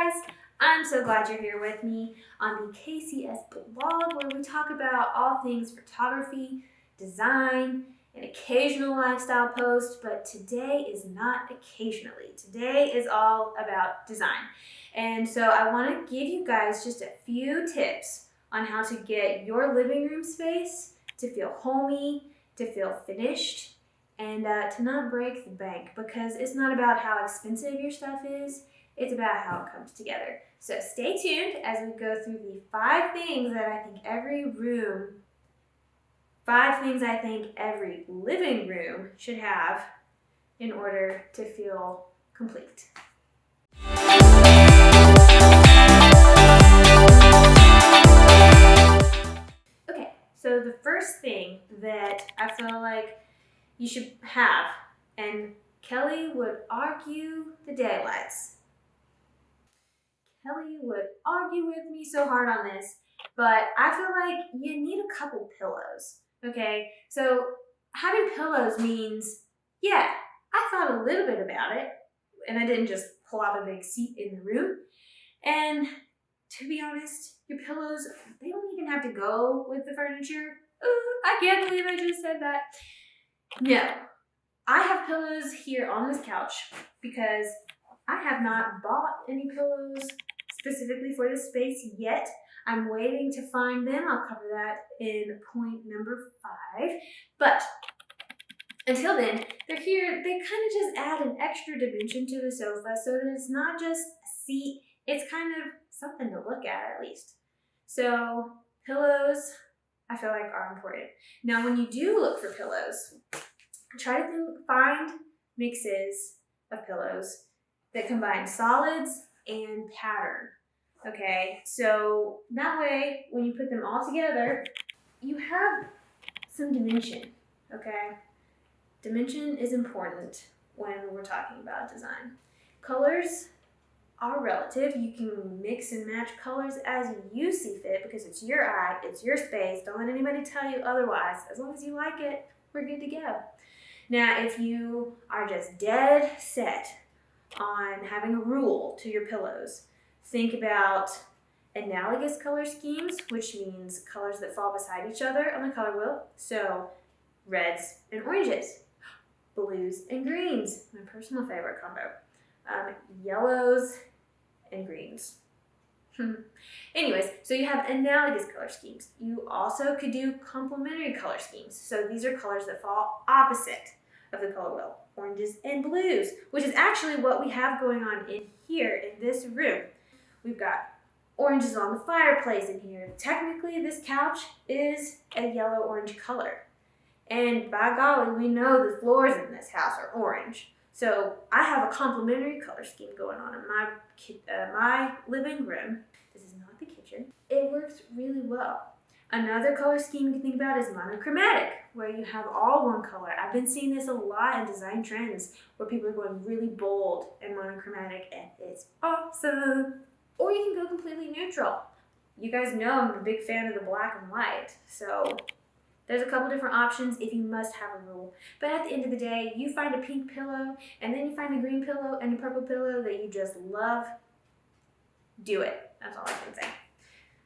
guys, I'm so glad you're here with me on the KCS blog, where we talk about all things photography, design, and occasional lifestyle posts. But today is not occasionally. Today is all about design. And so I want to give you guys just a few tips on how to get your living room space to feel homey, to feel finished, and to not break the bank, because it's not about how expensive your stuff is, it's about how it comes together. So stay tuned as we go through the 5 things that I think every living room should have in order to feel complete. Okay, so the first thing that I feel like you should have, and Kelly would argue the daylights. Kelly would argue with me so hard on this, but I feel like you need a couple pillows, okay? So having pillows means, yeah, I thought a little bit about it, and I didn't just pull out a big seat in the room. And to be honest, your pillows, they don't even have to go with the furniture. I can't believe I just said that. No, I have pillows here on this couch because I have not bought any pillows specifically for this space yet. I'm waiting to find them. I'll cover that in point number 5. But until then, they're here. They kind of just add an extra dimension to the sofa so that it's not just a seat. It's kind of something to look at least. So pillows, I feel like, are important. Now, when you do look for pillows, try to find mixes of pillows that combine solids and pattern. Okay, so that way, when you put them all together, you have some dimension. Okay, dimension is important when we're talking about design. Colors are relative. You can mix and match colors as you see fit because it's your eye, it's your space. Don't let anybody tell you otherwise. As long as you like it, we're good to go. Now, if you are just dead set on having a rule to your pillows, think about analogous color schemes, which means colors that fall beside each other on the color wheel. So reds and oranges, blues and greens, my personal favorite combo, yellows and greens. Anyways, so you have analogous color schemes. You also could do complementary color schemes. So these are colors that fall opposite of the color wheel, oranges and blues, which is actually what we have going on in here in this room. We've got oranges on the fireplace in here. Technically, this couch is a yellow-orange color. And by golly, we know the floors in this house are orange. So I have a complementary color scheme going on in my living room. This is not the kitchen. It works really well. Another color scheme you can think about is monochromatic, where you have all one color. I've been seeing this a lot in design trends, where people are going really bold and monochromatic, and it's awesome. Or you can go completely neutral. You guys know I'm a big fan of the black and white, so there's a couple different options if you must have a rule. But at the end of the day, you find a pink pillow, and then you find a green pillow and a purple pillow that you just love. Do it. That's all I can say.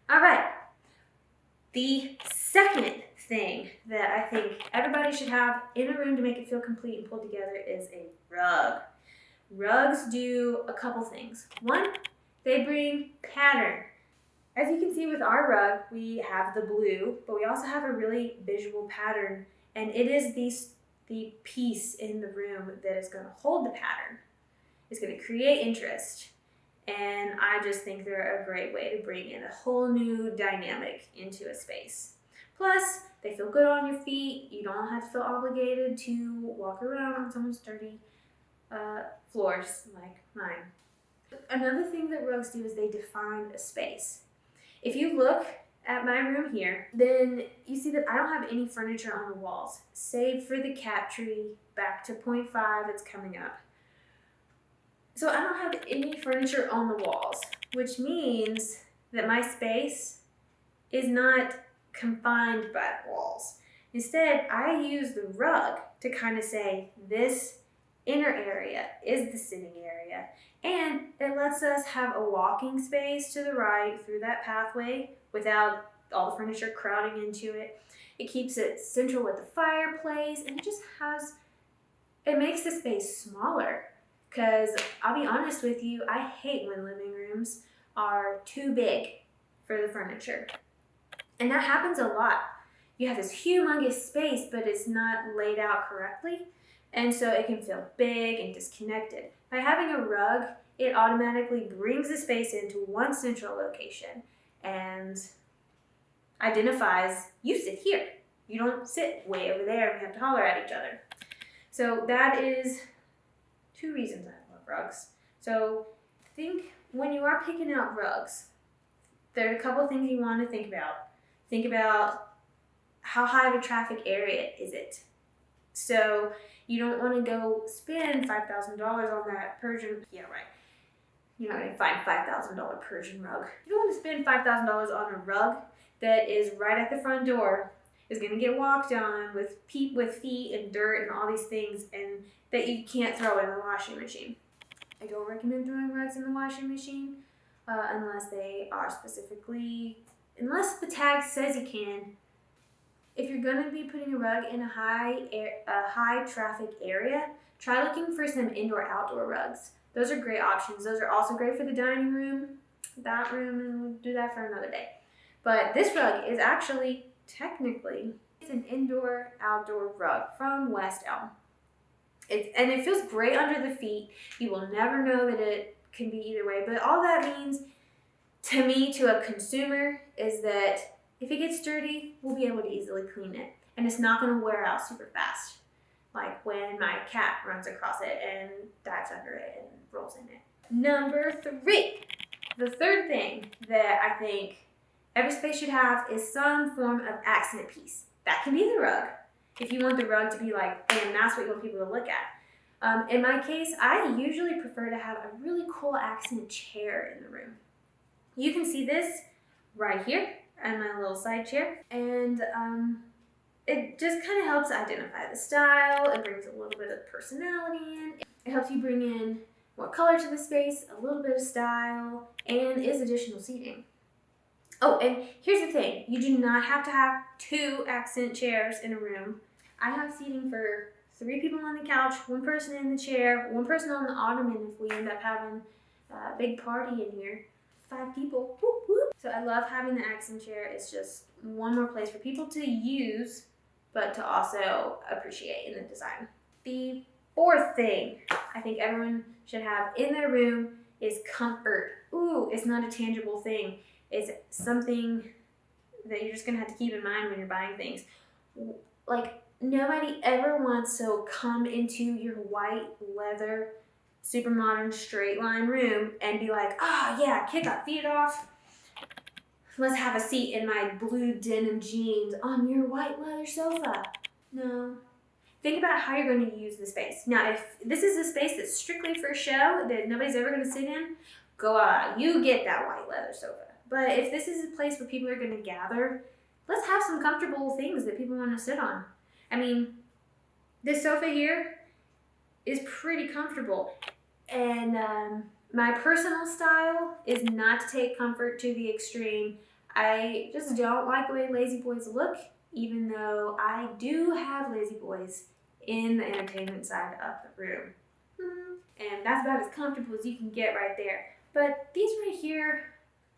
All right. The second thing that I think everybody should have in a room to make it feel complete and pulled together is a rug. Rugs do a couple things. One, they bring pattern. As you can see with our rug, we have the blue, but we also have a really visual pattern, and it is the piece in the room that is going to hold the pattern. It's going to create interest, and I just think they're a great way to bring in a whole new dynamic into a space. Plus, they feel good on your feet. You don't have to feel obligated to walk around on someone's dirty floors like mine. Another thing that rugs do is they define a space. If you look at my room here, then you see that I don't have any furniture on the walls, save for the cat tree back to point 5 that's coming up. So I don't have any furniture on the walls, which means that my space is not confined by the walls. Instead, I use the rug to kind of say, this inner area is the sitting area, and it lets us have a walking space to the right through that pathway without all the furniture crowding into it. It keeps it central with the fireplace, and it makes the space smaller. Because I'll be honest with you, I hate when living rooms are too big for the furniture. And that happens a lot. You have this humongous space, but it's not laid out correctly. And so it can feel big and disconnected. By having a rug, it automatically brings the space into one central location and identifies, you sit here. You don't sit way over there and we have to holler at each other. So that is 2 reasons I love rugs. So think when you are picking out rugs, there are a couple things you want to think about. Think about how high of a traffic area is it. So you don't want to go spend $5,000 on that Persian, yeah right, you're not going to find $5,000 Persian rug. You don't want to spend $5,000 on a rug that is right at the front door, is going to get walked on with feet and dirt and all these things, and that you can't throw in the washing machine. I don't recommend throwing rugs in the washing machine unless the tag says you can. If you're going to be putting a rug in a high traffic area, try looking for some indoor-outdoor rugs. Those are great options. Those are also great for the dining room, that room, and we'll do that for another day. But this rug is actually, technically, it's an indoor-outdoor rug from West Elm. And it feels great under the feet. You will never know that it can be either way. But all that means, to me, to a consumer, is that if it gets dirty, we'll be able to easily clean it. And it's not going to wear out super fast. Like when my cat runs across it and dives under it and rolls in it. Number 3. The third thing that I think every space should have is some form of accent piece. That can be the rug. If you want the rug to be like, and that's what you want people to look at. In my case, I usually prefer to have a really cool accent chair in the room. You can see this right here on my little side chair. And it just kind of helps identify the style. It brings a little bit of personality in. It helps you bring in more color to the space, a little bit of style, and is additional seating. Oh, and here's the thing. You do not have to have 2 accent chairs in a room. I have seating for 3 people on the couch, 1 person in the chair, 1 person on the ottoman if we end up having a big party in here. 5 people, whoop, whoop. So I love having the accent chair. It's just one more place for people to use, but to also appreciate in the design. The 4th thing I think everyone should have in their room is comfort. Ooh, it's not a tangible thing. It's something that you're just gonna have to keep in mind when you're buying things. Like, nobody ever wants to come into your white leather, super modern straight line room and be like, oh yeah, kick our feet off. Let's have a seat in my blue denim jeans on your white leather sofa. No. Think about how you're going to use the space. Now, if this is a space that's strictly for show, that nobody's ever going to sit in, go out. You get that white leather sofa. But if this is a place where people are going to gather, let's have some comfortable things that people want to sit on. I mean, this sofa here is pretty comfortable. And my personal style is not to take comfort to the extreme. I just don't like the way lazy boys look, even though I do have lazy boys in the entertainment side of the room. And that's about as comfortable as you can get right there. But these right here,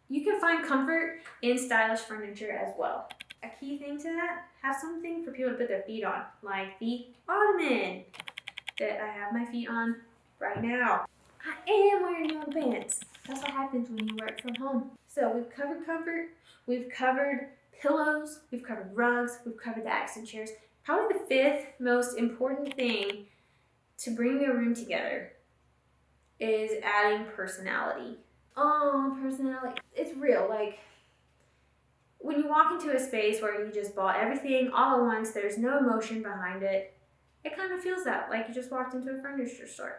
you can find comfort in stylish furniture as well. A key thing to that, have something for people to put their feet on, like the ottoman that I have my feet on right now. I am wearing yoga pants. That's what happens when you work from home. So we've covered comfort, we've covered pillows, we've covered rugs, we've covered the accent chairs. Probably the 5th most important thing to bring your room together is adding personality. Oh, personality. It's real. Like, when you walk into a space where you just bought everything all at once, there's no emotion behind it, it kind of feels that, like you just walked into a furniture store.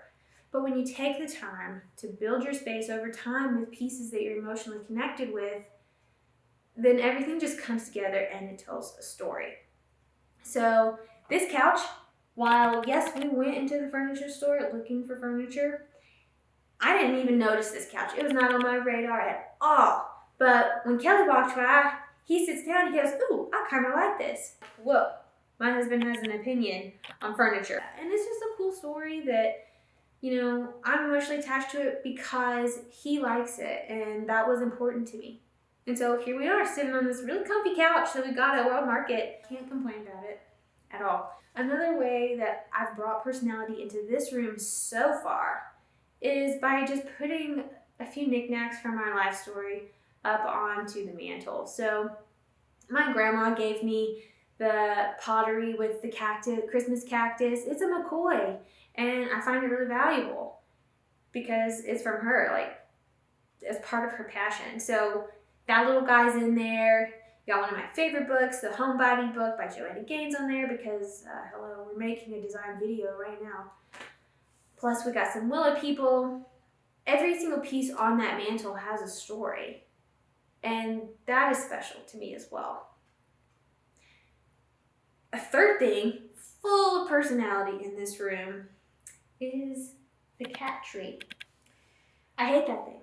But when you take the time to build your space over time with pieces that you're emotionally connected with, then everything just comes together and it tells a story. So this couch while yes, we went into the furniture store looking for furniture, I didn't even notice this couch. It was not on my radar at all. But when Kelly walked by, he sits down and he goes, ooh, I kind of like this. Whoa, my husband has an opinion on furniture. And it's just a cool story that, I'm emotionally attached to it because he likes it, and that was important to me. And so here we are sitting on this really comfy couch that we got at World Market. Can't complain about it at all. Another way that I've brought personality into this room so far is by just putting a few knickknacks from our life story up onto the mantle. So my grandma gave me the pottery with the cactus, Christmas cactus. It's a McCoy, and I find it really valuable because it's from her, like as part of her passion. So that little guy's in there. Got one of my favorite books, the Homebody book by Joanna Gaines on there because, hello, we're making a design video right now. Plus we got some willow people. Every single piece on that mantle has a story, and that is special to me as well. A third thing, full of personality in this room, is the cat tree. I hate that thing.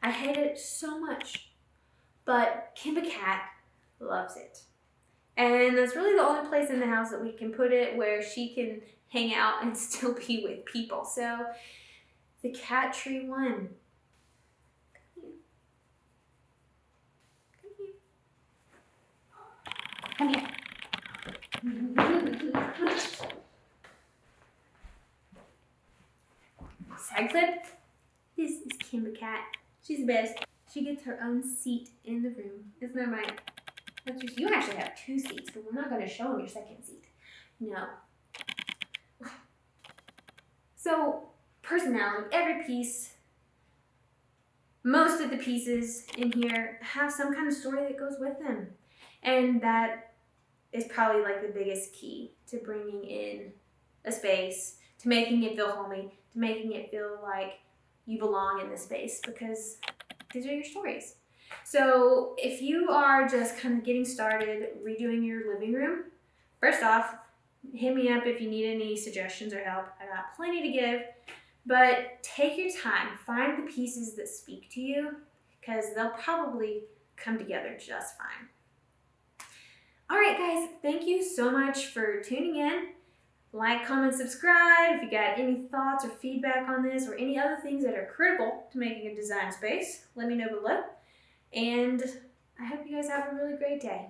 I hate it so much, but Kimba Cat loves it. And that's really the only place in the house that we can put it where she can hang out and still be with people. So the cat tree won. Come here. Side clip. This is Kimba Cat. She's the best. She gets her own seat in the room. Isn't that right? You actually have 2 seats, but we're not going to show them your second seat. No. So, personality. Every piece, most of the pieces in here have some kind of story that goes with them. And that is probably like the biggest key to bringing in a space, to making it feel homey, to making it feel like you belong in this space, because these are your stories. So if you are just kind of getting started redoing your living room, first off, hit me up if you need any suggestions or help. I got plenty to give, but take your time. Find the pieces that speak to you, because they'll probably come together just fine. All right, guys, thank you so much for tuning in. Like, comment, subscribe. If you got any thoughts or feedback on this or any other things that are critical to making a design space, let me know below. And I hope you guys have a really great day.